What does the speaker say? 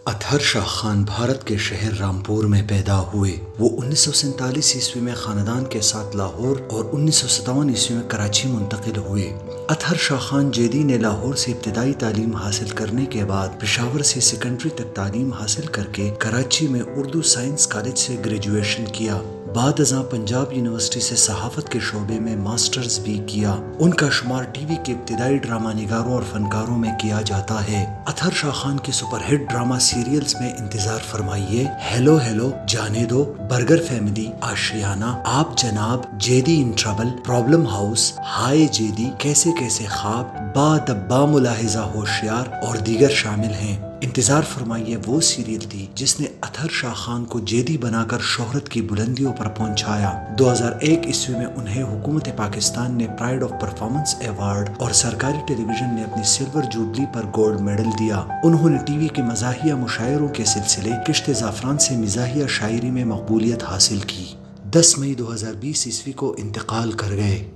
اطہر شاہ خان بھارت کے شہر رامپور میں پیدا ہوئے۔ وہ 1947 عیسوی میں خاندان کے ساتھ لاہور اور 1957 عیسوی میں کراچی منتقل ہوئے۔ اطہر شاہ خان جیدی نے لاہور سے ابتدائی تعلیم حاصل کرنے کے بعد پشاور سے سیکنڈری تک تعلیم حاصل کر کے کراچی میں اردو سائنس کالج سے گریجویشن کیا۔ بعد ازاں پنجاب یونیورسٹی سے صحافت کے شعبے میں ماسٹرز بھی کیا۔ ان کا شمار ٹی وی کے ابتدائی ڈرامہ نگاروں اور فنکاروں میں کیا جاتا ہے۔ اطہر شاہ خان کی سپر ہٹ ڈرامہ سیریلز میں انتظار فرمائیے، ہیلو ہیلو، جانے دو، برگر فیملی، آشیانہ، آپ جناب، Jaidi in trouble, problem house, ہائے جیدی، کیسے کیسے خواب، با دبا ملاحظہ ہوشیار اور دیگر شامل ہیں۔ انتظار فرمائیے وہ سیریل تھی جس نے اطہر شاہ خان کو جیدی بنا کر شہرت کی بلندیوں پر پہنچایا۔ 2001 عیسوی میں انہیں حکومت پاکستان نے پرائڈ آف پرفارمنس ایوارڈ اور سرکاری ٹیلی ویژن نے اپنی سلور جوبلی پر گولڈ میڈل دیا۔ انہوں نے ٹی وی کے مزاحیہ مشاعروں کے سلسلے کشت زعفران سے مزاحیہ شاعری میں مقبولیت حاصل کی۔ 10 مئی 2020 عیسوی کو انتقال کر گئے۔